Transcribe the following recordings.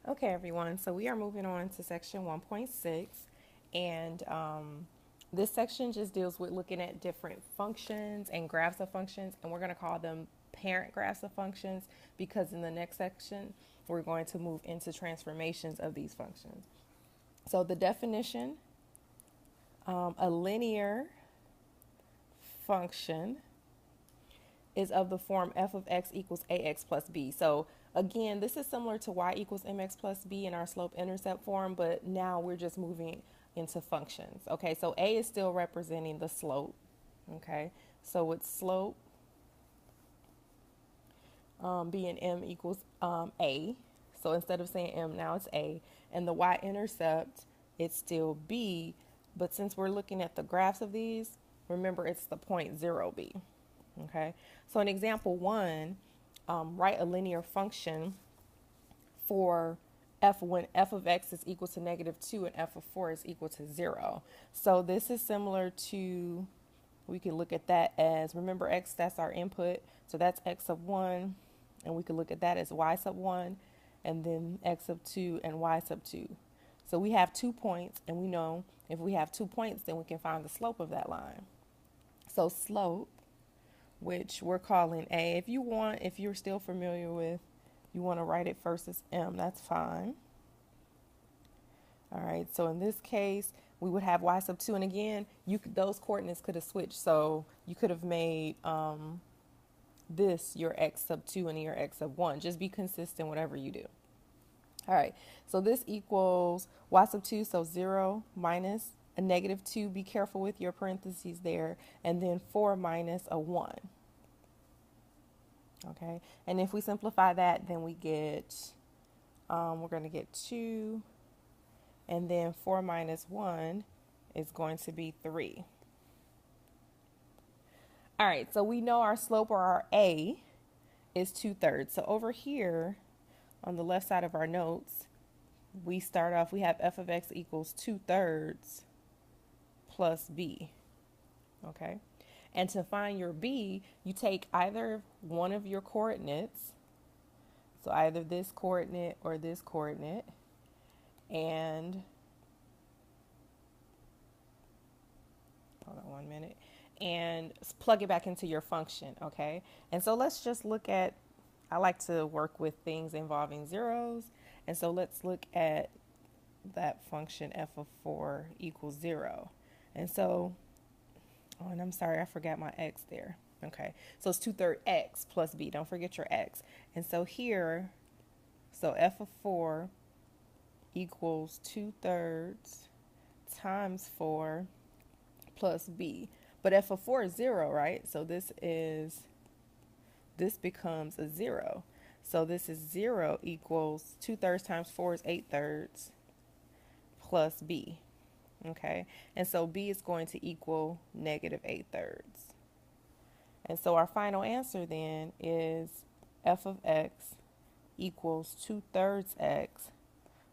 Okay, everyone, so we are moving on to section 1.6, and this section just deals with looking at different functions and graphs of functions, and we're going to call them parent graphs of functions because in the next section, we're going to move into transformations of these functions. So the definition, a linear function is of the form f of x equals ax plus b. So again, this is similar to y equals mx plus b in our slope-intercept form, but now we're just moving into functions. Okay, so a is still representing the slope. Okay, so it's slope b and m equals a. So instead of saying m, now it's a. And the y-intercept, it's still b. But since we're looking at the graphs of these, remember it's the point 0b. Okay, so in example 1, write a linear function for f when f of x is equal to -2 and f of 4 is equal to 0. So this is similar to, we could look at that as, remember x, that's our input, so that's x sub 1, and we could look at that as y sub 1, and then x sub 2 and y sub 2. So we have 2 points, and we know if we have 2 points, then we can find the slope of that line. So slope, which we're calling a, if you want, if you're still familiar with, you want to write it first as m, that's fine. All right, so in this case, we would have y sub 2, and again, those coordinates could have switched, so you could have made this your x sub 2 and your x sub 1. Just be consistent whatever you do. All right, so this equals y sub 2, so 0 minus a -2, be careful with your parentheses there, and then 4 minus a 1. Okay, and if we simplify that, then we get, we're going to get 2, and then 4 minus 1 is going to be 3. All right, so we know our slope, or our a, is 2/3. So over here on the left side of our notes, we start off, we have f of x equals 2/3 plus b. Okay, and to find your b, you take either one of your coordinates, so either this coordinate or this coordinate, and hold on 1 minute, and plug it back into your function. Okay, and so let's just look at, I like to work with things involving zeros, and so let's look at that function f of 4 equals 0. And so, oh, and I'm sorry, I forgot my x there. Okay, so it's 2/3 x plus b. Don't forget your x. And so here, so f of 4 equals 2/3 times 4 plus b. But f of 4 is 0, right? So this becomes a 0. So this is 0 equals 2/3 times 4 is 8/3 plus b. Okay, and so b is going to equal -8/3. And so our final answer then is f of x equals 2/3 x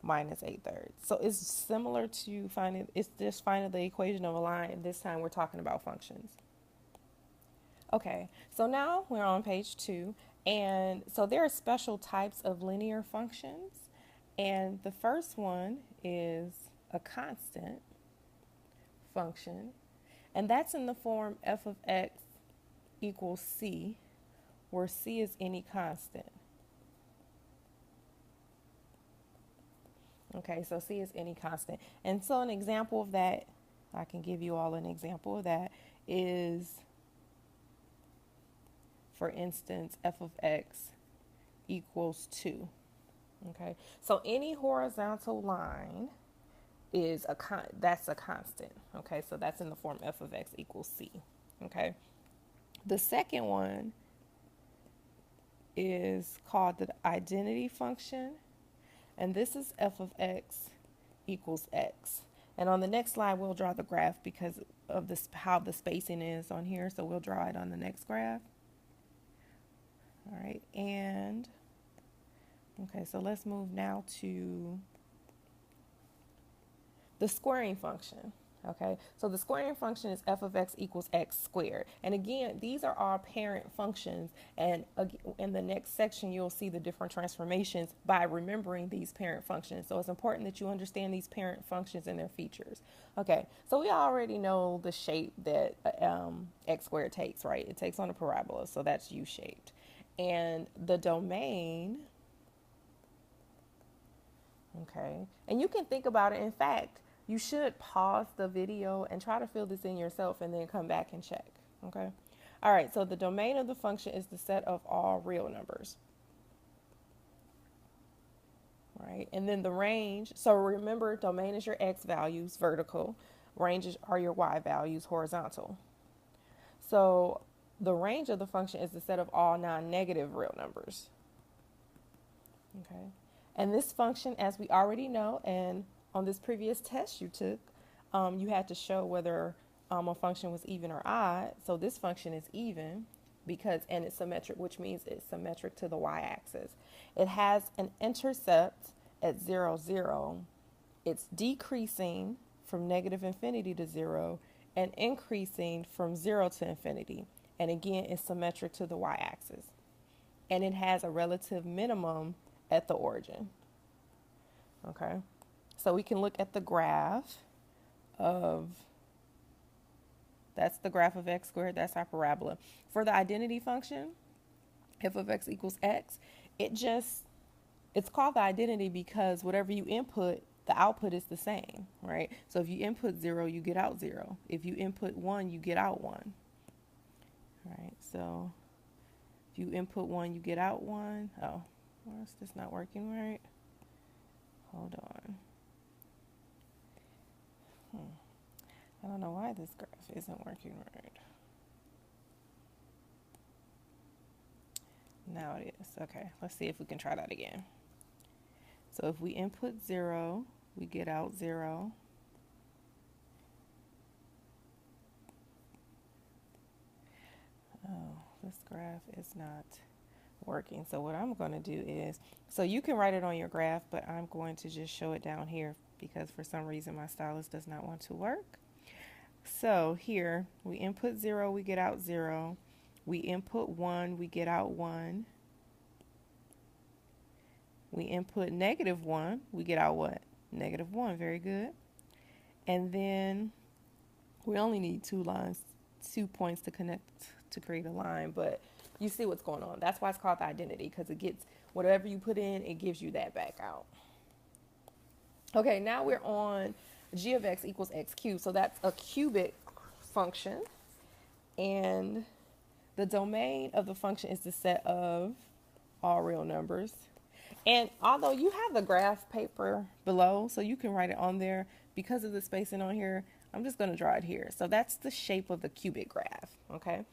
minus 8/3. So it's similar to finding, it's just finding the equation of a line, and this time we're talking about functions. Okay, so now we're on page 2, and so there are special types of linear functions, and the first one is a constant function, and that's in the form f of x equals c, where c is any constant. Okay, so c is any constant. And so an example of that, I can give you all an example of that, is, for instance, f of x equals 2. Okay, so any horizontal line is that's a constant. Okay, so that's in the form f of x equals c. Okay, the second one is called the identity function, and this is f of x equals x. And on the next slide, we'll draw the graph because of this, how the spacing is on here, so we'll draw it on the next graph. All right, and okay, so let's move now to the squaring function. Okay, so the squaring function is f of x equals x squared. And again, these are our parent functions. And in the next section, you'll see the different transformations by remembering these parent functions. So it's important that you understand these parent functions and their features. Okay, so we already know the shape that x squared takes, right? It takes on a parabola, so that's U-shaped. And the domain, okay, and you can think about it. In fact, you should pause the video and try to fill this in yourself and then come back and check. Okay. All right. So the domain of the function is the set of all real numbers. Right. And then the range. So remember, domain is your x values, vertical. Ranges are your y values, horizontal. So the range of the function is the set of all non-negative real numbers. Okay. And this function, as we already know, and on this previous test you took, you had to show whether a function was even or odd. So this function is even and it's symmetric, which means it's symmetric to the y-axis. It has an intercept at 0, 0. It's decreasing from negative infinity to 0 and increasing from 0 to infinity. And again, it's symmetric to the y-axis. And it has a relative minimum at the origin. Okay, so we can look at the graph that's the graph of x squared, that's our parabola. For the identity function, f of x equals x, it's called the identity because whatever you input, the output is the same, right? So if you input 0, you get out 0. If you input 1, you get out 1. Right, so if you input 1, you get out 1. Oh, why is this not working right? Hold on. I don't know why this graph isn't working right. Now it is. Okay, let's see if we can try that again. So if we input 0, we get out 0. Oh, this graph is not working. So what I'm going to do is, so you can write it on your graph, but I'm going to just show it down here because for some reason my stylus does not want to work. So here we input 0, we get out 0. We input 1, we get out 1. We input -1, we get out what? -1, very good. And then we only need 2 lines, 2 points to connect to create a line, but you see what's going on. That's why it's called the identity, because it gets whatever you put in, it gives you that back out. Okay, now we're on g of x equals x cubed. So that's a cubic function. And the domain of the function is the set of all real numbers. And although you have the graph paper below, so you can write it on there, because of the spacing on here, I'm just going to draw it here. So that's the shape of the cubic graph, okay?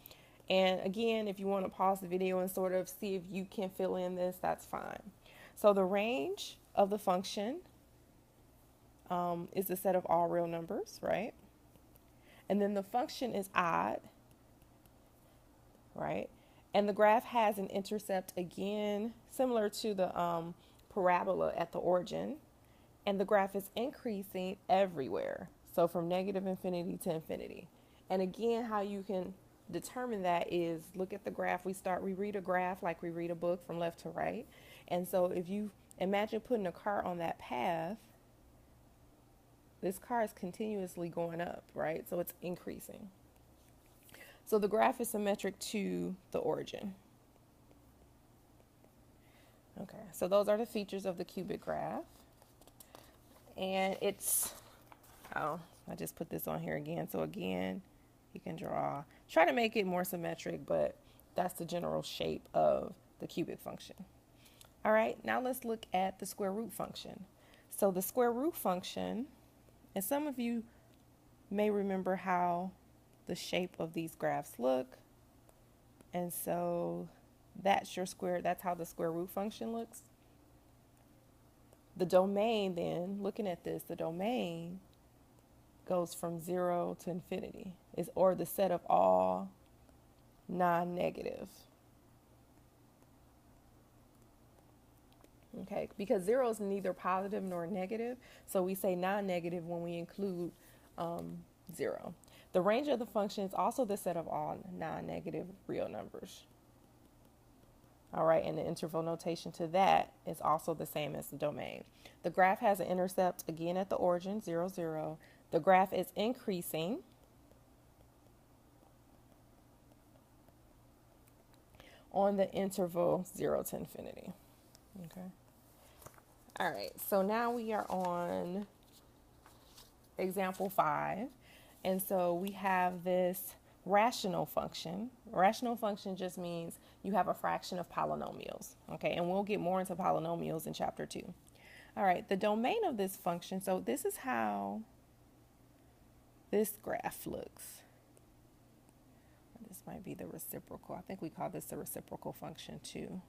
And again, if you want to pause the video and sort of see if you can fill in this, that's fine. So the range of the function is the set of all real numbers, right? And then the function is odd, right? And the graph has an intercept, again, similar to the parabola at the origin. And the graph is increasing everywhere. So from negative infinity to infinity. And again, how you can determine that is look at the graph. We read a graph like we read a book from left to right. And so if you imagine putting a car on that path, this car is continuously going up, right? So it's increasing. So the graph is symmetric to the origin. Okay, so those are the features of the cubic graph. And I just put this on here again. So again, you can try to make it more symmetric, but that's the general shape of the cubic function. All right, now let's look at the square root function. So the square root function, and some of you may remember how the shape of these graphs look. And so that's how the square root function looks. The domain then, looking at this, the domain goes from 0 to infinity, or the set of all non-negative. Okay, because 0 is neither positive nor negative, so we say non-negative when we include 0. The range of the function is also the set of all non-negative real numbers. All right, and the interval notation to that is also the same as the domain. The graph has an intercept again at the origin, 0, 0. The graph is increasing on the interval 0 to infinity. Okay. All right, so now we are on example 5. And so we have this rational function. Rational function just means you have a fraction of polynomials. Okay, and we'll get more into polynomials in chapter 2. All right, the domain of this function. So this is how this graph looks. This might be the reciprocal. I think we call this the reciprocal function too.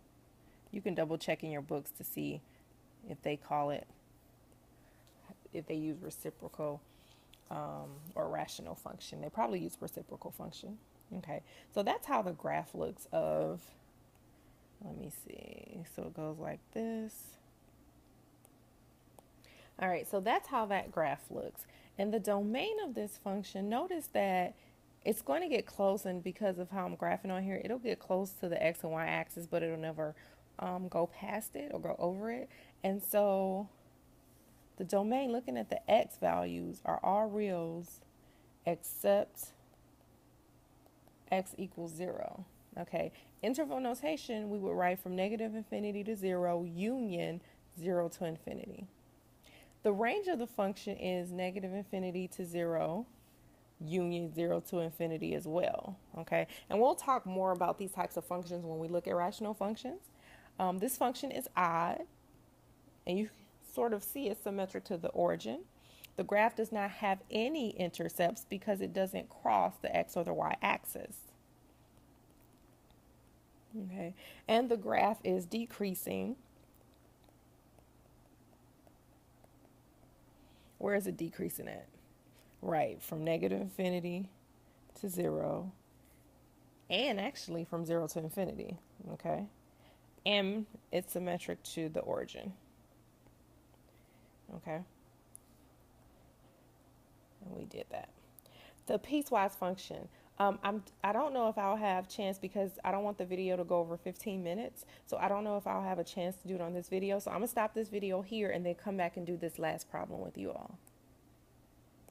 You can double check in your books to see if they call it, if they use reciprocal or rational function. They probably use reciprocal function. Okay, so that's how the graph looks of, let me see. So it goes like this. All right, so that's how that graph looks. And the domain of this function, notice that it's going to get close, and because of how I'm graphing on here, it'll get close to the x and y axis, but it'll never go past it or go over it. And so the domain, looking at the x values, are all reals except x equals 0. Okay, interval notation, we would write from negative infinity to 0, union 0 to infinity. The range of the function is negative infinity to 0, union 0 to infinity as well. Okay, and we'll talk more about these types of functions when we look at rational functions. This function is odd, and you sort of see it symmetric to the origin. The graph does not have any intercepts because it doesn't cross the x or the y axis. Okay, and the graph is decreasing. Where is it decreasing at? Right, from negative infinity to 0, and actually from 0 to infinity. Okay, and it's symmetric to the origin. Okay, and we did that. The piecewise function. I don't know if I'll have chance, because I don't want the video to go over 15 minutes. So I don't know if I'll have a chance to do it on this video. So I'm gonna stop this video here and then come back and do this last problem with you all.